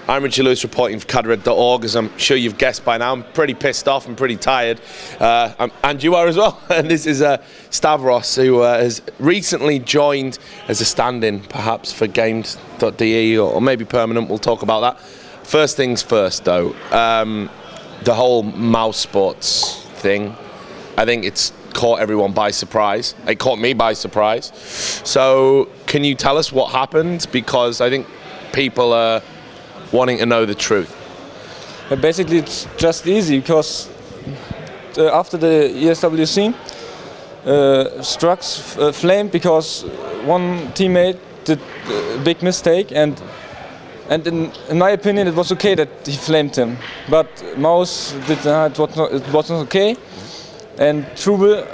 I'm Richard Lewis reporting for cadred.org. As I'm sure you've guessed by now, I'm pretty pissed off and pretty tired. And you are as well. And this is Stavros, who has recently joined as a stand-in, perhaps, for games.de, or maybe permanent. We'll talk about that. First things first, though. The whole mousesports thing, I think it's caught everyone by surprise. It caught me by surprise. So can you tell us what happened? Because I think people are wanting to know the truth. Basically, it's just easy because after the ESWC, Strux flamed because one teammate did a big mistake, and in my opinion, it was okay that he flamed him. But Mouse did it wasn't okay, and Trouble,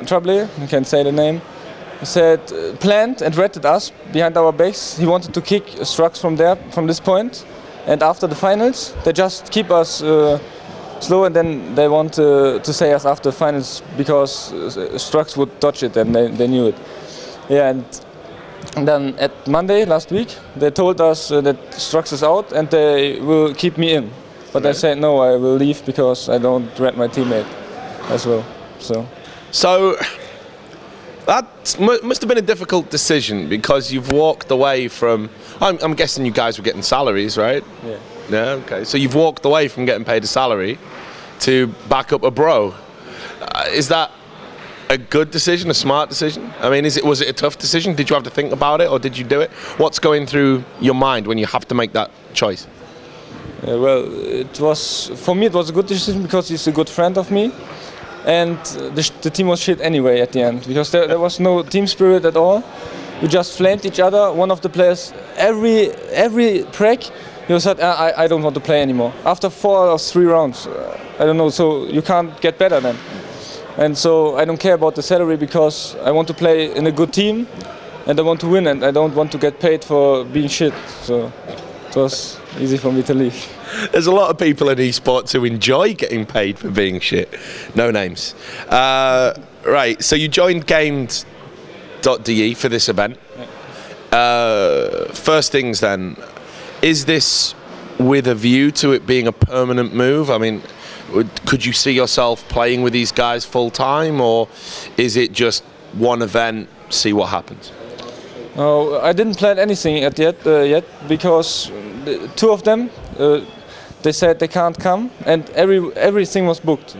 you can say the name, said planned and ratted us behind our backs. He wanted to kick Strux from this point. And after the finals, they just keep us slow, and then they want to say us after the finals because Strux would dodge it, and they knew it. Yeah, and then at Monday last week, they told us that Strux is out and they will keep me in. But I said no, I will leave because I don't rat my teammate as well. So that must have been a difficult decision because you've walked away from. I'm guessing you guys were getting salaries, right? Yeah. Yeah. Okay. So you've walked away from getting paid a salary to back up a bro. Is that a good decision, a smart decision? I mean, was it a tough decision? Did you have to think about it, or did you do it? What's going through your mind when you have to make that choice? Well, for me it was a good decision because he's a good friend of me. And the team was shit anyway at the end because there was no team spirit at all. We just flamed each other. One of the players, every break, he said, I don't want to play anymore. After 4 or 3 rounds, I don't know, so you can't get better then. And so I don't care about the salary because I want to play in a good team and I want to win, and I don't want to get paid for being shit. So it was easy for me to leave. There's a lot of people in esports who enjoy getting paid for being shit. No names. Right, so you joined games.de for this event. First things then, is this with a view to it being a permanent move? I mean, could you see yourself playing with these guys full time, or is it just one event, see what happens? No, I didn't plan anything yet because 2 of them, they said they can't come, and everything was booked,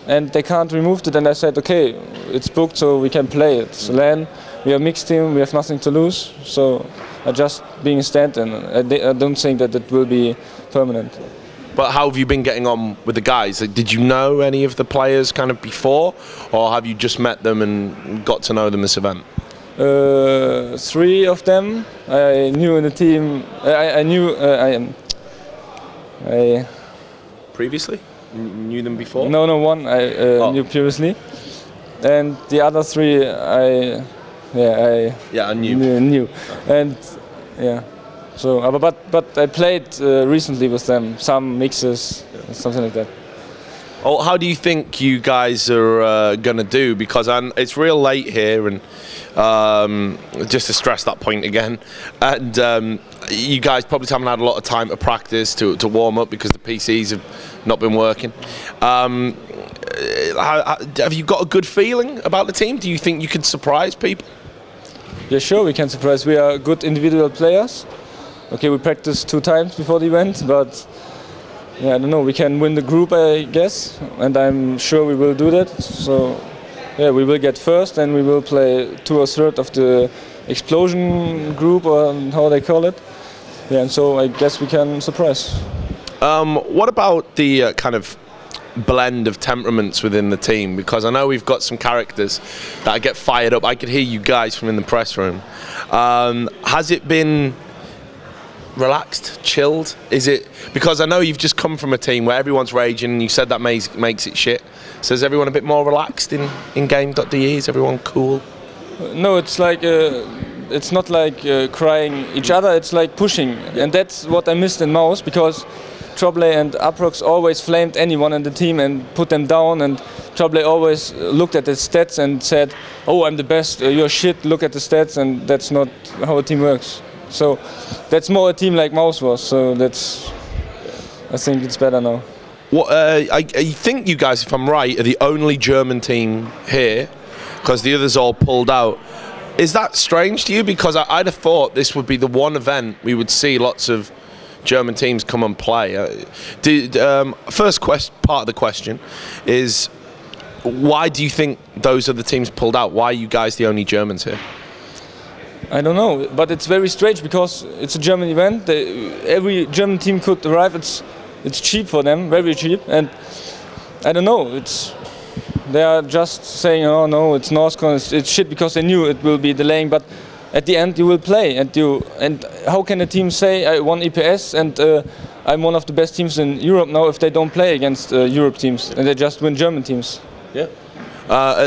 and they can't remove it. And I said, okay, it's booked, so we can play. It's LAN. We are a mixed team. We have nothing to lose. So I just being a stand-in. I don't think that it will be permanent. But how have you been getting on with the guys? Did you know any of the players kind of before, or have you just met them and got to know them this event? 3 of them I knew in the team. I previously? Knew them before? No, one I knew previously, and the other 3 I knew. And yeah, so but I played recently with them, some mixes, something like that. Oh, how do you think you guys are going to do? Because it's real late here, and just to stress that point again, and you guys probably haven't had a lot of time to practice, to warm up, because the PCs have not been working. Have you got a good feeling about the team? Do you think you can surprise people? Yeah, sure, we can surprise. We are good individual players. Okay, we practiced 2 times before the event, but yeah, I don't know, we can win the group, I guess, and I'm sure we will do that. So yeah, we will get first, and we will play 2 or 3 of the explosion group, or how they call it. Yeah, and so I guess we can surprise. What about the kind of blend of temperaments within the team? Because I know we've got some characters that get fired up. I could hear you guys from in the press room. Has it been relaxed, chilled? Is it, because I know you've just come from a team where everyone's raging, and you said that makes it shit. So is everyone a bit more relaxed in game.de? Is everyone cool? No, it's like it's not like crying each other. It's like pushing, and that's what I missed in Mouse, because Trouble and Aprox always flamed anyone in the team and put them down, and Trouble always looked at his stats and said, "Oh, I'm the best. You're shit. Look at the stats," and that's not how a team works. So that's more a team like Mouse was. So that's I think it's better now. What, I think you guys, if I'm right, are the only German team here, because the others all pulled out. Is that strange to you? Because I'd have thought this would be the one event we would see lots of German teams come and play. First part of the question is, why do you think those other teams pulled out? Why are you guys the only Germans here? I don't know, but it's very strange because it's a German event. Every German team could arrive. It's cheap for them, very cheap, and I don't know. They are just saying, oh no, it's Northcon, it's shit, because they knew it will be delaying. But at the end, you will play, and how can a team say I won EPS and I'm one of the best teams in Europe now if they don't play against Europe teams and they just win German teams? Yeah.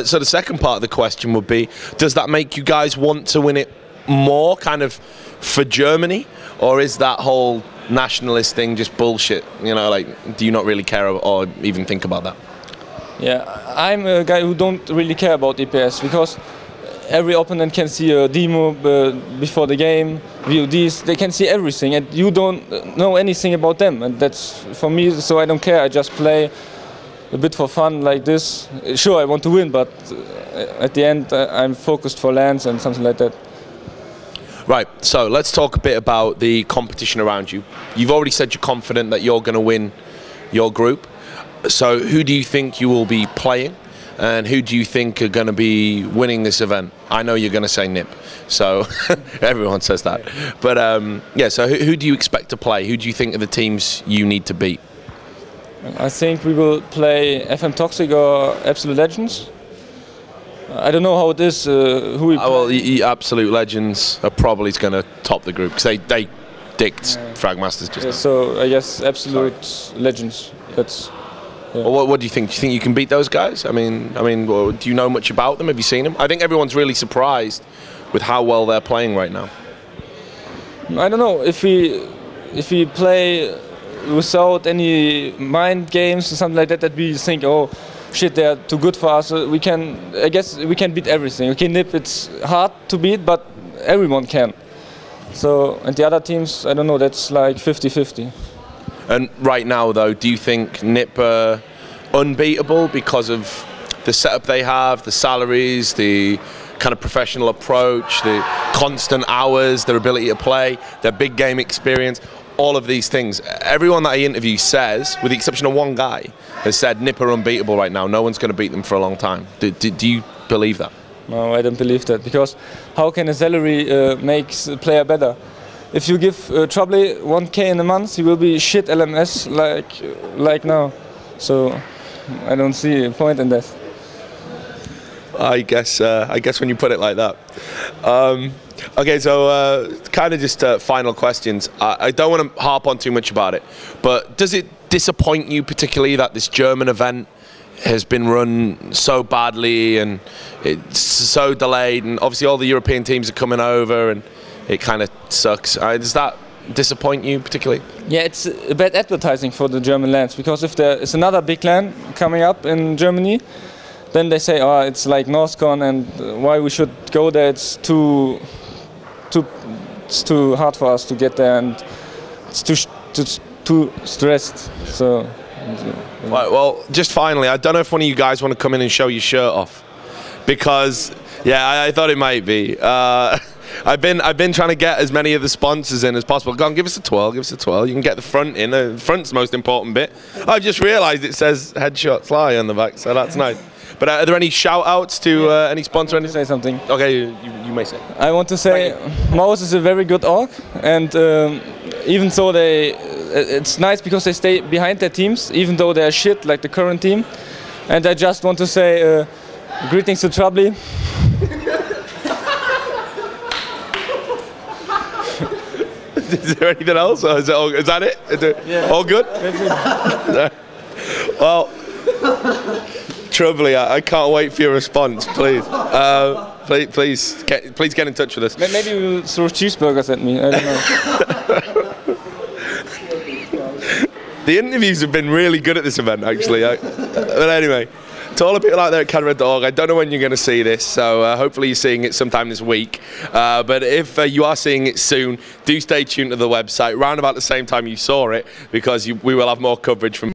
So the second part of the question would be, does that make you guys want to win it more, kind of for Germany, or is that whole nationalist thing just bullshit? You know, like, do you not really care or even think about that? Yeah, I'm a guy who don't really care about EPS because every opponent can see a demo before the game, VODs, they can see everything, and you don't know anything about them, and that's for me, so I don't care. I just play a bit for fun like this. Sure, I want to win, but at the end I'm focused for lands and something like that. Right, so let's talk a bit about the competition around you. You've already said you're confident that you're going to win your group. So who do you think you will be playing, and who do you think are going to be winning this event? I know you're going to say NIP, so everyone says that. But yeah, so who do you expect to play? Who do you think are the teams you need to beat? I think we will play FM Toxic or Absolute Legends. I don't know how it is, who we play. Well, Absolute Legends are probably going to top the group, because they dicked Fragmasters just now. So I guess Absolute Legends. That's. Yeah. Well, what do you think? Do you think you can beat those guys? I mean, well, do you know much about them? Have you seen them? I think everyone's really surprised with how well they're playing right now. I don't know if we play without any mind games or something like that. That we think, oh shit, they're too good for us. I guess we can beat everything. Okay, NIP, it's hard to beat, but everyone can. So, and the other teams, I don't know. That's like 50-50. And right now, though, do you think NIP are unbeatable because of the setup they have, the salaries, the kind of professional approach, the constant hours, their ability to play, their big game experience, all of these things? Everyone that I interview says, with the exception of one guy, has said NIP are unbeatable right now. No one's going to beat them for a long time. Do you believe that? No, I don't believe that, because how can a salary make a player better? If you give Trouble 1K in a month, he will be shit LMS like now. So I don't see a point in that. I guess when you put it like that. Okay, so kind of just final questions. I don't want to harp on too much about it, but does it disappoint you particularly that this German event has been run so badly and it's so delayed, and obviously all the European teams are coming over and it kind of sucks? Does that disappoint you particularly? Yeah, it's a bad advertising for the German lands, because if there is another big land coming up in Germany, then they say, oh, it's like Northcon and why we should go there, it's too hard for us to get there and it's too stressed. So. Right, well, just finally, I don't know if one of you guys want to come in and show your shirt off, because yeah, I thought it might be. I've been trying to get as many of the sponsors in as possible. Go on, give us a twirl, give us a twirl. You can get the front in. The front's the most important bit. I've just realised it says Headshots Fly on the back, so that's nice. But are there any shout-outs to any sponsor? I want to say something. Okay, you may say. I want to say Mouse is a very good org, and even so it's nice because they stay behind their teams, even though they're shit like the current team. And I just want to say greetings to Trouble. Is there anything else? Or is that it? Yeah. All good? Well, Trouble, I can't wait for your response, please. Please get in touch with us. Maybe we'll throw cheeseburgers at me, I don't know. The interviews have been really good at this event, actually. But anyway, to all the people out there at cadred.org, I don't know when you're going to see this, so hopefully you're seeing it sometime this week. But if you are seeing it soon, do stay tuned to the website, round about the same time you saw it, because we will have more coverage from